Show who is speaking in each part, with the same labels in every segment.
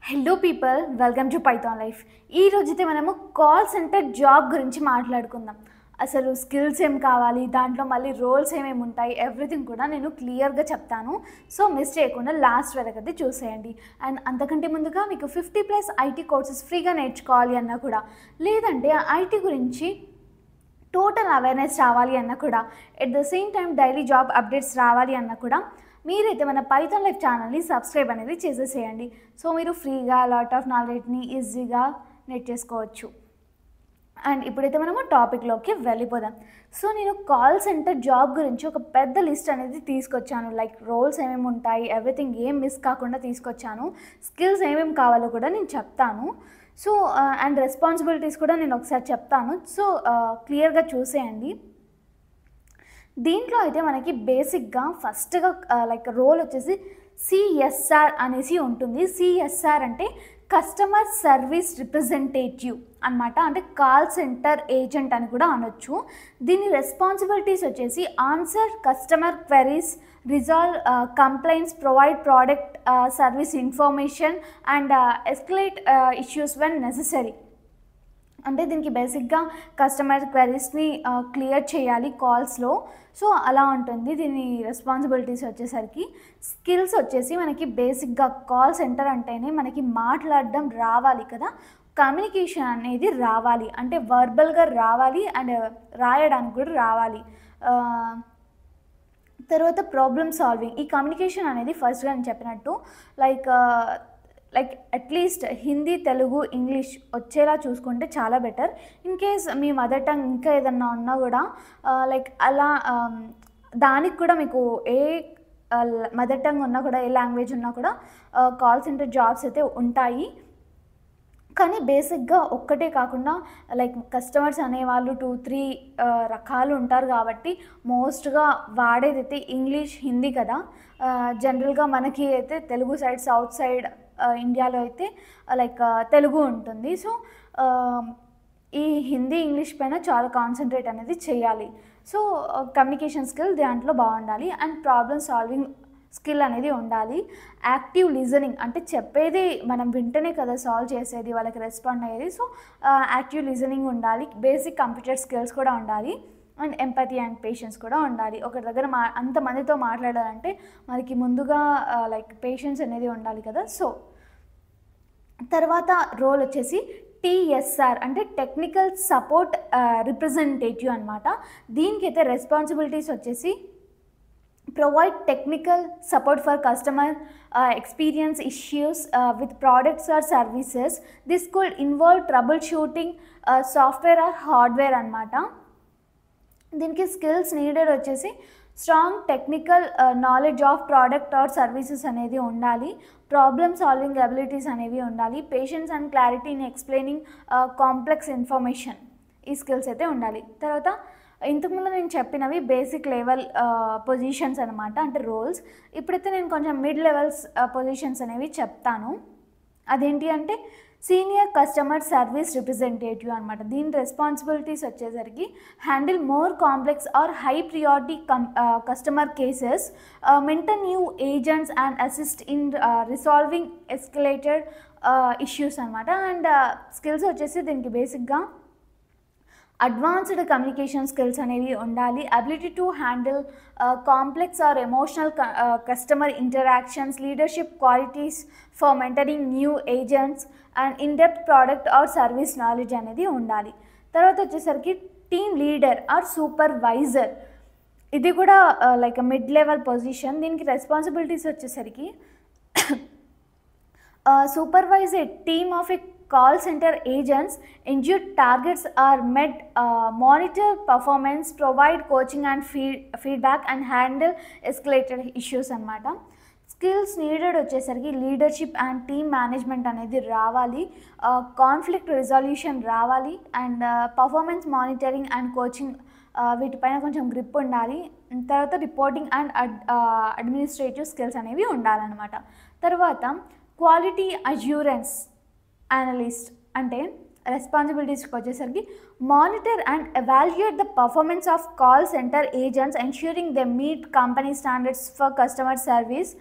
Speaker 1: Hello people, welcome to Python life. ఈ రోజైతే మనము కాల్ సెంటర్ జాబ్ గురించి మాట్లాడుకుందాం. అసలు స్కిల్స్ ఏం కావాలి, దాంట్లో మళ్ళీ రోల్స్ ఏమేమి ఉంటాయి, ఎవ్రీథింగ్ కూడా నేను క్లియర్గా చెప్తాను. సో మిస్ చేయకుండా లాస్ట్ వరకు అయితే చూసేయండి. అండ్ అంతకంటే ముందుగా మీకు 50+ ఐటీ కోర్సెస్ ఫ్రీగా నేర్చుకోవాలి అన్నా కూడా, లేదంటే ఐటీ గురించి టోటల్ అవేర్నెస్ రావాలి అన్నా కూడా, at the same time daily job updates రావాలి అన్నా కూడా మీరైతే మన పైథాన్ లైఫ్ ఛానల్ని సబ్స్క్రైబ్ అనేది చేసేసేయండి. సో మీరు ఫ్రీగా లాట్ ఆఫ్ నాలెడ్జ్ని ఈజీగా నేర్చేసుకోవచ్చు. అండ్ ఇప్పుడైతే మనము టాపిక్లోకి వెళ్ళిపోదాం. సో నేను కాల్ సెంటర్ జాబ్ గురించి ఒక పెద్ద లిస్ట్ అనేది తీసుకొచ్చాను. లైక్ రోల్స్ ఏమేమి ఉంటాయి, ఎవ్రీథింగ్ ఏం మిస్ కాకుండా తీసుకొచ్చాను. స్కిల్స్ ఏమేమి కావాలో కూడా నేను చెప్తాను. సో అండ్ రెస్పాన్సిబిలిటీస్ కూడా నేను ఒకసారి చెప్తాను. సో క్లియర్గా చూసేయండి. దీంట్లో అయితే మనకి బేసిక్గా ఫస్ట్గా లైక్ రోల్ వచ్చేసి సిఎస్ఆర్ అనేసి ఉంటుంది. సిఎస్ఆర్ అంటే కస్టమర్ సర్వీస్ రిప్రజెంటేటివ్ అనమాట. అంటే కాల్ సెంటర్ ఏజెంట్ అని కూడా అనొచ్చు. దీని రెస్పాన్సిబిలిటీస్ వచ్చేసి answer customer queries, resolve complaints, provide product service information and escalate issues when necessary. అంటే దీనికి బేసిక్గా కస్టమర్ క్వెరీస్ని క్లియర్ చేయాలి కాల్స్లో. సో అలా ఉంటుంది దీని రెస్పాన్సిబిలిటీస్ వచ్చేసరికి. స్కిల్స్ వచ్చేసి మనకి బేసిక్గా కాల్ సెంటర్ అంటేనే మనకి మాట్లాడడం రావాలి కదా, కమ్యూనికేషన్ అనేది రావాలి. అంటే వర్బల్గా రావాలి అండ్ రాయడానికి కూడా రావాలి. తర్వాత ప్రాబ్లమ్ సాల్వింగ్. ఈ కమ్యూనికేషన్ అనేది ఫస్ట్గా నేను చెప్పినట్టు like at least Hindi, Telugu, English వచ్చేలా చూసుకుంటే చాలా better. In case me mother tongue ఇంకా ఏదన్నా ఉన్నా కూడా లైక్ అలా దానికి కూడా మీకు ఏ మదర్ టంగ్ ఉన్నా కూడా, ఏ లాంగ్వేజ్ ఉన్నా కూడా కాల్ సెంటర్ జాబ్స్ అయితే ఉంటాయి. కానీ బేసిక్గా ఒక్కటే కాకుండా లైక్ కస్టమర్స్ అనేవాళ్ళు 2-3 రకాలు ఉంటారు కాబట్టి మోస్ట్గా వాడేదైతే ఇంగ్లీష్, హిందీ కదా. జనరల్గా మనకి అయితే తెలుగు సైడ్, సౌత్ సైడ్ ఇండియాలో అయితే లైక్ తెలుగు ఉంటుంది. సో ఈ హిందీ, ఇంగ్లీష్ పైన చాలా కాన్సన్ట్రేట్ అనేది చేయాలి. సో కమ్యూనికేషన్ స్కిల్ దాంట్లో బాగుండాలి. అండ్ ప్రాబ్లమ్ సాల్వింగ్ స్కిల్ అనేది ఉండాలి. యాక్టివ్ లిజనింగ్ అంటే చెప్పేది మనం వింటనే కదా సాల్వ్ చేసేది, వాళ్ళకి రెస్పాండ్ అయ్యేది. సో యాక్టివ్ లిజనింగ్ ఉండాలి. బేసిక్ కంప్యూటర్ స్కిల్స్ కూడా ఉండాలి. అండ్ ఎంపతి అండ్ పేషెన్స్ కూడా ఉండాలి. ఒకరి దగ్గర అంతమందితో మాట్లాడాలంటే మనకి ముందుగా లైక్ పేషెన్స్ అనేది ఉండాలి కదా. సో తర్వాత రోల్ వచ్చేసి టీఎస్ఆర్ అంటే టెక్నికల్ సపోర్ట్ రిప్రజెంటేటివ్ అనమాట. దీనికైతే రెస్పాన్సిబిలిటీస్ వచ్చేసి provide technical support for customer experience issues with products or services. This could involve troubleshooting software or hardware అనమాట. దీనికి స్కిల్స్ నీడెడ్ వచ్చేసి strong technical knowledge of product or services అనేది ఉండాలి. Problem solving abilities అనేవి ఉండాలి. Patience and clarity in explaining complex information, ఈ skills అయితే ఉండాలి. తర్వాత ఇంతకుముందు నేను చెప్పినవి బేసిక్ లెవెల్ పొజిషన్స్ అనమాట, అంటే రోల్స్. ఇప్పుడైతే నేను కొంచెం మిడ్ లెవెల్స్ పొజిషన్స్ అనేవి చెప్తాను. అదేంటి అంటే సీనియర్ కస్టమర్ సర్వీస్ రిప్రజెంటేటివ్ అనమాట. దీని రెస్పాన్సిబిలిటీస్ వచ్చేసరికి handle more complex or high priority customer cases, maintain new agents and assist in resolving escalated issues అనమాట. అండ్ స్కిల్స్ వచ్చేసి దీనికి బేసిక్గా అడ్వాన్స్డ్ కమ్యూనికేషన్ స్కిల్స్ అనేవి ఉండాలి. Ability to handle complex or emotional customer interactions, leadership qualities for mentoring new agents and in depth product or service knowledge అనేది ఉండాలి. తర్వాత వచ్చేసరికి టీమ్ లీడర్ ఆర్ సూపర్వైజర్. ఇది కూడా లైక్ మిడ్ లెవెల్ పొజిషన్. దీనికి responsibilities వచ్చేసరికి supervise a team of a call center agents, ensure targets are met, monitor performance, provide coaching and feedback and handle escalated issues అనమాట. Skills needed వచ్చేసరికి leadership and team management అనేది రావాలి. Conflict resolution రావాలి. And performance monitoring and coaching, వీటిపైన కొంచెం grip ఉండాలి. తర్వాత reporting and administrative skills అనేవి ఉండాలన్నమాట. తర్వాత క్వాలిటీ అష్యూరెన్స్ అనలిస్ట్ అంటే రెస్పాన్సిబిలిటీస్కి వచ్చేసరికి monitor and evaluate the performance of call centre agents, ensuring they meet company standards for customer service,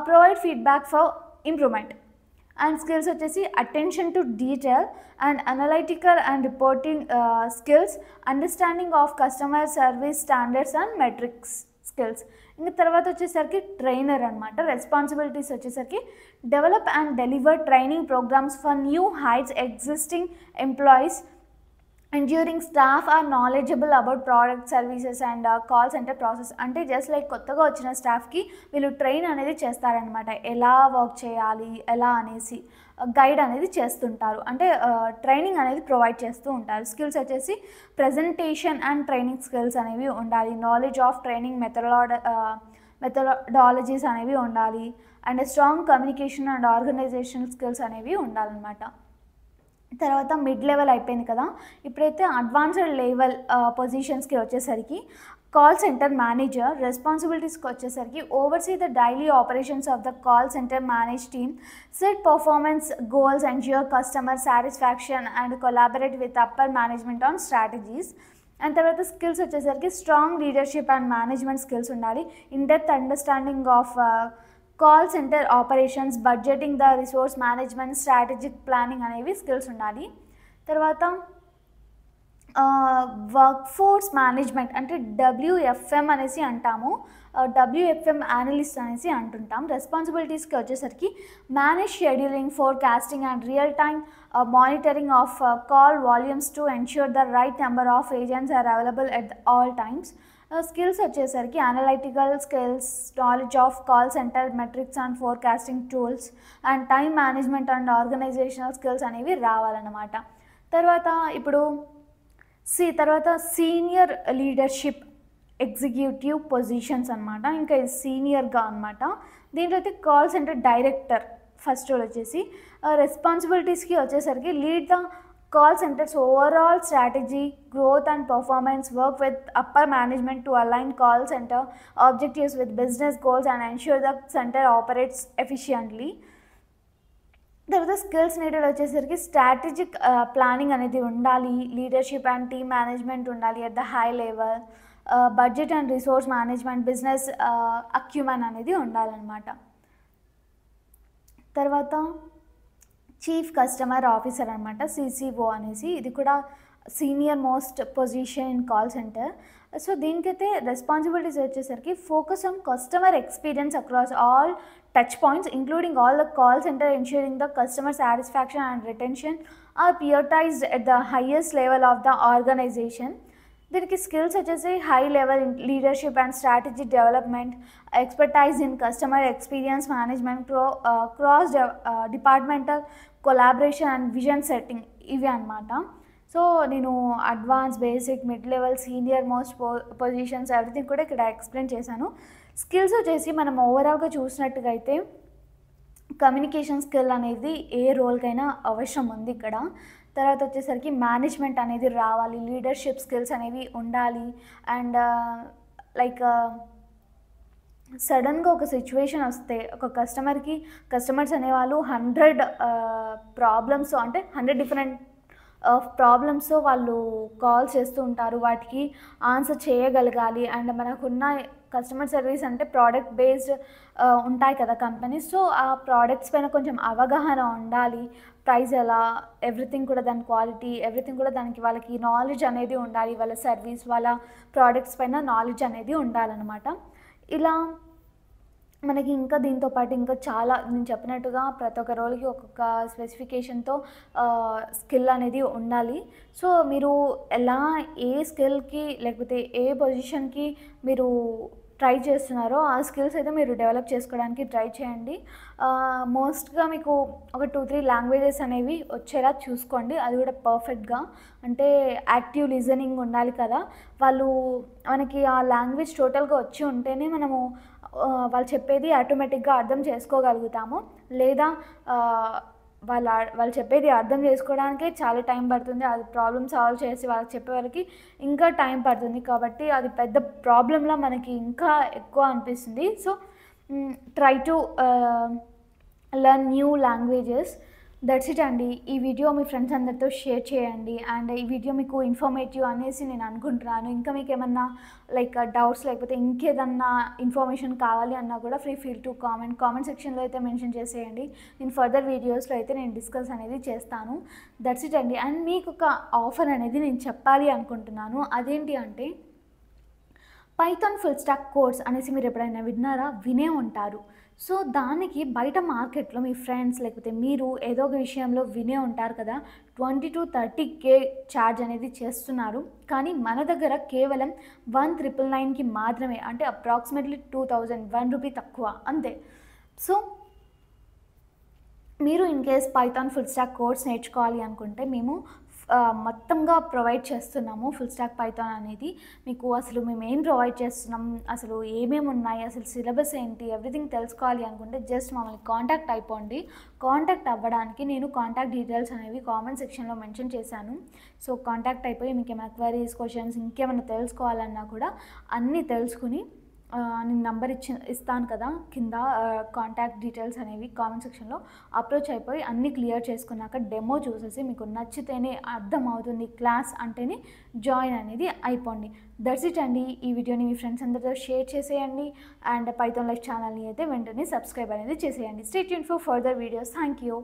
Speaker 1: provide feedback for improvement. And skills వచ్చేసి attention to detail and analytical and reporting skills, understanding of customer service standards and metrics skills. ఇంకా తర్వాత వచ్చేసరికి trainer అనమాట. Responsibilities వచ్చేసరికి develop and deliver training programmes for new hires existing employees, ensuring staff are knowledgeable about product services and call center process. అంటే just like కొత్తగా వచ్చిన స్టాఫ్కి వీళ్ళు ట్రైన్ అనేది చేస్తారనమాట, ఎలా వర్క్ చేయాలి ఎలా అనేసి గైడ్ అనేది చేస్తుంటారు, అంటే ట్రైనింగ్ అనేది ప్రొవైడ్ చేస్తూ ఉంటారు. స్కిల్స్ వచ్చేసి ప్రజెంటేషన్ అండ్ ట్రైనింగ్ స్కిల్స్ అనేవి ఉండాలి, నాలెడ్జ్ ఆఫ్ ట్రైనింగ్ మెథడాలజీస్ అనేవి ఉండాలి, and strong communication and organisational skills అనేవి ఉండాలన్నమాట. తర్వాత మిడ్ లెవెల్ అయిపోయింది కదా, ఇప్పుడైతే అడ్వాన్స్డ్ లెవెల్ పొజిషన్స్కి వచ్చేసరికి కాల్ సెంటర్ మేనేజర్. రెస్పాన్సిబిలిటీస్కి వచ్చేసరికి oversee the daily operations of the call centre manage team, set performance goals, ensure customer satisfaction and collaborate with upper management on strategies. And తర్వాత skills వచ్చేసరికి strong leadership and management skills ఉండాలి, in depth understanding of call centre operations, budgeting, the resource management, strategic planning అనేవి skills ఉండాలి. తర్వాత workforce management అంటే WFM అనేసి అంటాము, WFM analyst అనేసి అంటుంటాం. రెస్పాన్సిబిలిటీస్కి వచ్చేసరికి manage scheduling, forecasting and real time monitoring of call volumes to ensure the right number of agents are available at all times. Skills వచ్చేసరికి analytical skills, knowledge of call centre metrics and forecasting tools, and time management and organisational skills అనేవి రావాలన్నమాట. తర్వాత ఇప్పుడు తర్వాత senior leadership executive positions అనమాట, ఇంకా ఇది సీనియర్గా అనమాట. దీంట్లో అయితే call centre director first role వచ్చేసి. రెస్పాన్సిబిలిటీస్కి వచ్చేసరికి lead the call center's overall strategy, growth and performance, work with upper management to align call center objectives with business goals and ensure the center operates efficiently. తర్వాత skills needed వచ్చేసరికి strategic planning అనేది ఉండాలి, leadership and team management ఉండాలి at the high level, budget and resource management, business acumen అనేది ఉండాలన్నమాట. తర్వాత chief customer officer అనమాట, CCO అనేసి, ఇది కూడా senior most position in call centre. So దీనికైతే రెస్పాన్సిబిలిటీస్ వచ్చేసరికి focus on customer experience across all touch points including all the call centre, ensuring the customer satisfaction and retention are prioritised at the highest level of the organisation. దీనికి skills వచ్చేసి high level leadership and strategy development, expertise in customer experience management, cross departmental collaboration and vision setting, ఇవి అనమాట. So నేను advance, basic, mid level, senior most positions everything కూడా ఇక్కడ explain చేశాను. Skills వచ్చేసి మనం ఓవరాల్గా చూసినట్టుగా అయితే కమ్యూనికేషన్ స్కిల్ అనేది ఏ రోల్కైనా అవసరం ఉంది ఇక్కడ. తర్వాత వచ్చేసరికి మేనేజ్మెంట్ అనేది రావాలి, లీడర్షిప్ స్కిల్స్ అనేవి ఉండాలి, అండ్ లైక్ సడన్గా ఒక సిచ్యువేషన్ వస్తే ఒక కస్టమర్స్ అనేవాళ్ళు 100 ప్రాబ్లమ్స్, అంటే 100 డిఫరెంట్ ప్రాబ్లమ్స్ వాళ్ళు కాల్ చేస్తూ ఉంటారు, వాటికి ఆన్సర్ చేయగలగాలి. అండ్ మనకున్న కస్టమర్ సర్వీస్ అంటే ప్రోడక్ట్ బేస్డ్ ఉంటాయి కదా కంపెనీస్, సో ఆ ప్రోడక్ట్స్ పైన కొంచెం అవగాహన ఉండాలి, ప్రైస్ ఎలా, ఎవ్రీథింగ్ కూడా దాని క్వాలిటీ ఎవ్రీథింగ్ కూడా దానికి వాళ్ళకి నాలెడ్జ్ అనేది ఉండాలి, వాళ్ళ సర్వీస్ వాళ్ళ ప్రోడక్ట్స్ పైన నాలెడ్జ్ అనేది ఉండాలన్నమాట. ఇలా మనకి ఇంకా దీంతో పాటు ఇంకా చాలా నేను చెప్పినట్టుగా ప్రతి ఒక్క రోల్కి ఒక్కొక్క స్పెసిఫికేషన్తో స్కిల్ అనేది ఉండాలి. సో మీరు ఎలా ఏ స్కిల్కి లేకపోతే ఏ పొజిషన్కి మీరు ట్రై చేస్తున్నారో ఆ స్కిల్స్ అయితే మీరు డెవలప్ చేసుకోవడానికి ట్రై చేయండి. మోస్ట్గా మీకు ఒక 2-3 లాంగ్వేజెస్ అనేవి వచ్చేలా చూసుకోండి, అది కూడా పర్ఫెక్ట్గా. అంటే యాక్టివ్ లిజనింగ్ ఉండాలి కదా, వాళ్ళు మనకి ఆ లాంగ్వేజ్ టోటల్గా వచ్చి ఉంటేనే మనము వాళ్ళు చెప్పేది ఆటోమేటిక్గా అర్థం చేసుకోగలుగుతాము. లేదా వాళ్ళు చెప్పేది అర్థం చేసుకోవడానికే చాలా టైం పడుతుంది, అది ప్రాబ్లమ్ సాల్వ్ చేసి వాళ్ళకి చెప్పే వాళ్ళకి ఇంకా టైం పడుతుంది, కాబట్టి అది పెద్ద ప్రాబ్లంలా మనకి ఇంకా ఎక్కువ అనిపిస్తుంది. So try to learn new languages. That's it అండి. ఈ వీడియో మీ ఫ్రెండ్స్ అందరితో షేర్ చేయండి. అండ్ ఈ వీడియో మీకు ఇన్ఫర్మేటివ్ అనేసి నేను అనుకుంటున్నాను. ఇంకా మీకు ఏమన్నా లైక్ డౌట్స్ లేకపోతే ఇంకేదన్నా ఇన్ఫర్మేషన్ కావాలి అన్నా కూడా ఫీల్ టు కామెంట్ సెక్షన్లో అయితే మెన్షన్ చేసేయండి. నేను ఫర్దర్ వీడియోస్లో అయితే నేను డిస్కస్ అనేది చేస్తాను. దట్స్ ఇట్ అండి. అండ్ మీకు ఒక ఆఫర్ అనేది నేను చెప్పాలి అనుకుంటున్నాను. అదేంటి అంటే పైథాన్ ఫుల్ స్టాక్ కోర్స్ అనేసి మీరు ఎప్పుడైనా విన్నారా? వినే ఉంటారు. సో దానికి బయట మార్కెట్లో మీ ఫ్రెండ్స్ లేకపోతే మీరు ఏదో ఒక విషయంలో వినే ఉంటారు కదా, 20,000 to 30,000 ఛార్జ్ అనేది చేస్తున్నారు. కానీ మన దగ్గర కేవలం 1,999కి మాత్రమే, అంటే అప్రాక్సిమేట్లీ 2,000 రూపీ తక్కువ అంతే. సో మీరు in case Python full stack course నేర్చుకోవాలి అనుకుంటే మేము మొత్తంగా ప్రొవైడ్ చేస్తున్నాము. ఫుల్ స్టాక్ పైథాన్ అనేది మీకు అసలు మేము ఏం ప్రొవైడ్ చేస్తున్నాం, అసలు ఏమేమి ఉన్నాయి, అసలు సిలబస్ ఏంటి, ఎవ్రీథింగ్ తెలుసుకోవాలి అనుకుంటే జస్ట్ మమ్మల్ని కాంటాక్ట్ అయిపోండి. కాంటాక్ట్ అవ్వడానికి నేను కాంటాక్ట్ డీటెయిల్స్ అనేవి కామెంట్ సెక్షన్లో మెన్షన్ చేశాను. సో కాంటాక్ట్ అయిపోయి మీకు ఏమైనా క్వైరీస్, క్వశ్చన్స్ ఇంకేమైనా తెలుసుకోవాలన్నా కూడా అన్నీ తెలుసుకుని నేను నంబర్ ఇస్తాను కదా కింద, కాంటాక్ట్ డీటెయిల్స్ అనేవి కామెంట్ సెక్షన్లో అప్రోచ్ అయిపోయి అన్నీ క్లియర్ చేసుకున్నాక డెమో చూసేసి మీకు నచ్చితేనే అర్థం అవుతుంది క్లాస్ అంటేనే జాయిన్ అనేది అయిపోండి. దట్స్ ఇట్ అండి. ఈ వీడియోని మీ ఫ్రెండ్స్ అందరితో షేర్ చేసేయండి. అండ్ పైథాన్ లైఫ్ ఛానల్ని అయితే వెంటనే సబ్స్క్రైబ్ అనేది చేసేయండి. Stay tune for further videos. Thank you.